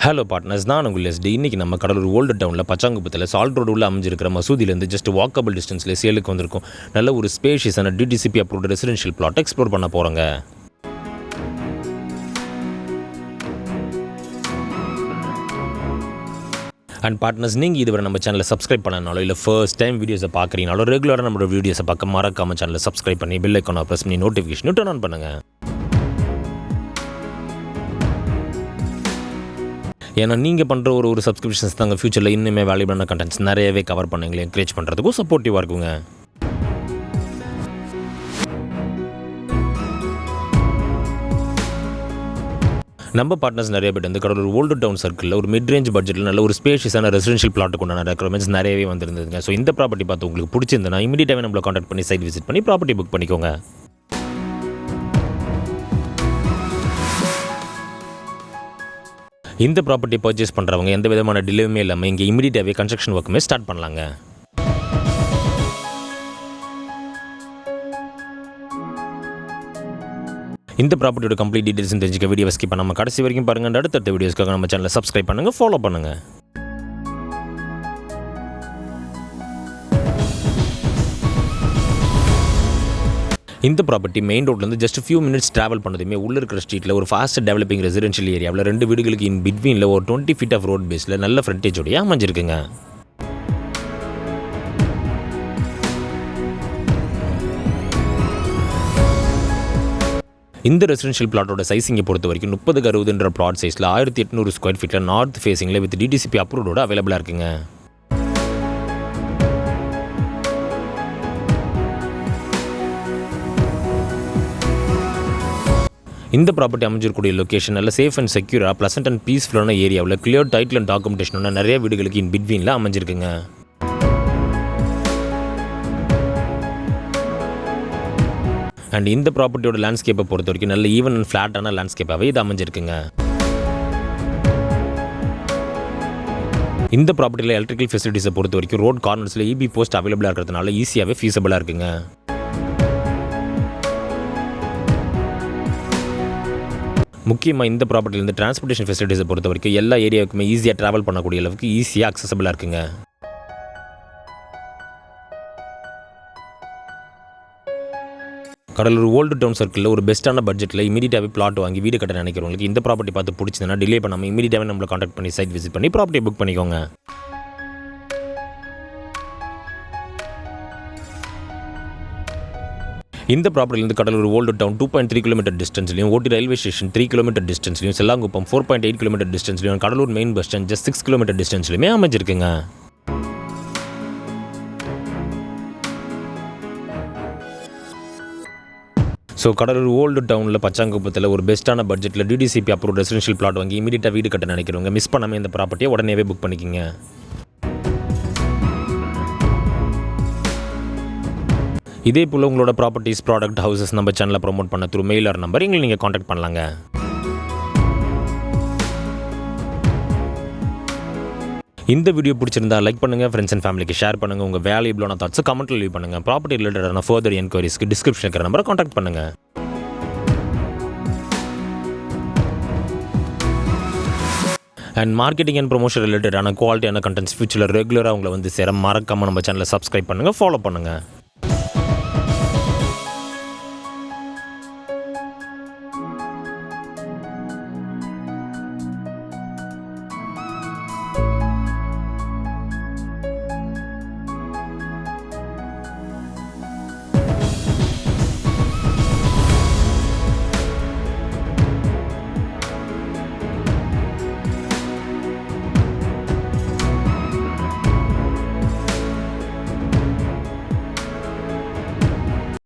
Hello partners, நான் உங்கள் ST. இன்றைக்கி நம்ம கடலூர் ஓல்டு டவுனில் பச்சாங்குப்பத்தில் சால்ட் ரோடு உள்ள அமைஞ்சிருக்கிற மசூதியிலேருந்து ஜஸ்ட் வாக்கபிள் டிஸ்டன்ஸில் சேலுக்கு வந்திருக்கும். நல்ல ஒரு ஸ்பேஷியஸான DTCP approved residential plot explore பண்ண போகிறோங்க. அண்ட் பார்ட்னர்ஸ், நீங்கள் இதுவரை நம்ம சேனலை சப்ஸ்கிரைப் பண்ணனாலோ இல்லை ஃபர்ஸ்ட் டைம் வீடியோஸை பார்க்குறீங்கனாலோ ரெகுலராக நம்மளோட வீடியோஸை பார்க்க மறக்காமல் சேனலை சப்ஸ்கிரைப் பண்ணி பெல் ஐக்கானை ப்ரெஸ் பண்ணி நோட்டிஃபிகேஷன் டர்ன் ஆன் பண்ணுங்கள். ஏன்னா நீங்கள் பண்ணுற ஒரு சப்ஸ்கிரிப்ஷன்ஸ் தாங்க ஃபியூச்சரில் இன்னுமே வேல்யூபிளான கண்டென்ட்ஸ் நிறையவே கவர் பண்ணுங்களே என்கரேஜ் பண்ணுறதுக்கும் சப்போர்ட்டிவாக இருக்குங்க. நம்ம பார்ட்னர்ஸ் நிறைய பேர் வந்து கடலூர் ஓல்டு டவுன் சர்க்கிளில் ஒரு மிட் ரேஞ்ச் பட்ஜெட்டில் நல்ல ஒரு ஸ்பேஷியஸான ரெசிடென்ஷியல் பிளாட்டுக்கு உண்டான ரெக்வயர்மெண்ட்ஸ் நிறையவே வந்துருந்துங்க. ஸோ இந்த ப்ராப்பர்ட்டி பார்த்து உங்களுக்கு பிடிச்சிருந்தனா இமீடியட்டாகவே நம்மளை கான்டாக்ட் பண்ணி சைட் விசிட் பண்ணி ப்ராப்பர்ட்டி புக் பண்ணிக்கோங்க. இந்த ப்ராப்பர்ட்டி பர்ச்சேஸ் பண்ணுறவங்க எந்த விதமான டிலேவுமே இல்லாமல் இங்கே இமீடியட்டாகவே கன்ஸ்ட்ரக்ஷன் ஒர்க்குமே ஸ்டார்ட் பண்ணலாங்க. இந்த ப்ராப்பர்ட்டியோட கம்ப்ளீட் டீடைல்ஸ் தெரிஞ்சுக்க வீடியோ ஸ்கிப் பண்ணாமல் கடைசி வரைக்கும் பாருங்கள். அடுத்த வீடியோஸ்க்காக நம்ம சேனலை சப்ஸ்கிரைப் பண்ணுங்கள், ஃபாலோ பண்ணுங்கள். இந்த ப்ராப்பர்ட்டி மெயின் ரோட்லேருந்து ஜஸ்ட் ஃபியூ மினிட்ஸ் ட்ராவல் பண்ணதுமே உள்ள இருக்கிற ஸ்ட்ரீட்டில் ஒரு ஃபாஸ்ட் டெவலப்பிங் ரெசிடென்ஷியல் ஏரியாவில் 2 வீடுகளுக்கு இன் பிட்வீனில் ஒரு 20 feet ஆஃப் ரோட் பேஸில் நல்ல ஃப்ரண்டேஜோடைய அமைஞ்சிருக்குங்க. இந்த ரெசிடென்ஷியல் பிளாட்டோட சைஸிங்கை பொறுத்த வரைக்கும் 30x60 பிளாட் சைஸில் 1800 ஸ்கொயர் ஃபீட்டில் நார்த் ஃபேஸிங்கில் வித் டிடிசிபி அப்ரூவோட அவைலபிளாக இருக்குங்க. இந்த ப்ராப்பர்ட்டி அமைஞ்சிருக்கூடிய லொக்கேஷன் நல்ல சேஃப் அண்ட் செக்யூராக ப்ளசன்ட் அண்ட் பீஸ்ஃபுல்லான ஏரியாவில் கிளியர் டைட்டில் அண்ட் டாக்குமெண்டேஷனோட நிறைய வீடுகளுக்கு இன் பிட்வீனில் அமைஞ்சிருக்குங்க. அண்ட் இந்த ப்ராப்பர்ட்டியோட லேண்ட்ஸ்கேப்பை பொறுத்த வரைக்கும் நல்ல ஈவன் அண்ட் ஃப்ளாட்டான லேண்ட்ஸ்கேப்பாகவே இது அமைஞ்சிருக்குங்க. இந்த ப்ராப்பர்ட்டியில் எலக்ட்ரிக்கல் ஃபெசிலிட்டிஸை பொறுத்த வரைக்கும் ரோட் கார்னர்ஸில் இபி போஸ்ட் அவைலபிளாக இருக்கிறதுனால ஈஸியாகவே ஃபீஸபிளாக இருக்குங்க. முக்கியமாக இந்த ப்ராப்பர்ட்டிலேருந்து டிரான்ஸ்போர்ட்டேஷன் ஃபெசிலிட்டிஸை பொறுத்த வரைக்கும் எல்லா ஏரியாவுக்குமே ஈஸியாக ட்ராவல் பண்ணக்கூடிய அளவுக்கு ஈஸியாக அக்சசபிளாக இருக்குங்க. கடலூர் ஓல்டு டவுன் சர்க்கிளில் ஒரு பெஸ்ட்டான பட்ஜெட்டில் இமீடியட்டாகவே பிளாட் வாங்கி வீடு கட்ட நினைக்கிறவங்களுக்கு இந்த ப்ராப்பர்ட்டி பார்த்து பிடிச்சதுன்னா டிலே பண்ணாமல் இமீடியட்டாகவே நம்மளை கான்டாக்ட் பண்ணி சைட் விசிட் பண்ணி ப்ராப்பர்ட்டி புக் பண்ணிக்கோங்க. இந்த ப்ராப்பர்ட்டிலேருந்து கடலூர் ஓல்டு டவுன் 2.3 கிலோமீட்டர் டிஸ்டன்ஸ்லையும், ஓட்டி ரயில்வே ஸ்டேஷன் 3 கிலோமீட்டர் டிஸ்டன்ஸ்லையும், செல்லாங்குப்பம் 4.8 கிலோமீட்டர் டிஸ்டன்ஸ்லையும், Cuddalore main bus stand just 6 kilometre டிஸ்டன்ஸ்லையுமே அமைஞ்சிருக்குங்க. ஸோ கடலூர் ஓல்டு டவுனில் பச்சாங்குப்பத்தில் ஒரு பெஸ்ட்டான பட்ஜெட்டில் டிடிசிபி அப்ரூவ் ரெசிடென்ஷியல் பிளாட் வாங்கி இமீடியட்டாக வீடு கட்ட நினைக்கிறவங்க மிஸ் பண்ணாமல் இந்த ப்ராப்பர்ட்டியை உடனேவே புக் பண்ணிக்கோங்க. இதே போல் உங்களோட ப்ராப்பர்ட்டிஸ், ப்ராடக்ட், ஹவுசஸ் நம்ம சேனலில் ப்ரொமோட் பண்ண த்ரூ மெயில் ஆர் நம்பர் எங்களை நீங்கள் காண்டாக்ட் பண்ணலாங்க. இந்த வீடியோ பிடிச்சிருந்தா லைக் பண்ணுங்கள், ஃப்ரெண்ட்ஸ் அண்ட் ஃபேமிலிக்கு ஷேர் பண்ணுங்கள். உங்கள் வேல்யூபிளான தாட்ஸை கமெண்ட்டில் லீவ் பண்ணுங்கள். ப்ராப்பர்ட்டி ரிலேட்டடான ஃபர்தர் என்கொயரிஸ்க்கு டிஸ்கிரிப்ஷன் இருக்கிற நம்பரை காண்டாக்ட் பண்ணுங்கள். அண்ட் மார்க்கெட்டிங் அண்ட் ப்ரொமோஷன் ரிலேட்டடான குவாலிட்டியான கண்டென்ட்ஸ் ஃபியூச்சரில் ரெகுலராக உங்களை வந்து சேர மறக்காமல் நம்ம சேனலை சப்ஸ்கிரைப் பண்ணுங்கள், ஃபாலோ பண்ணுங்கள்.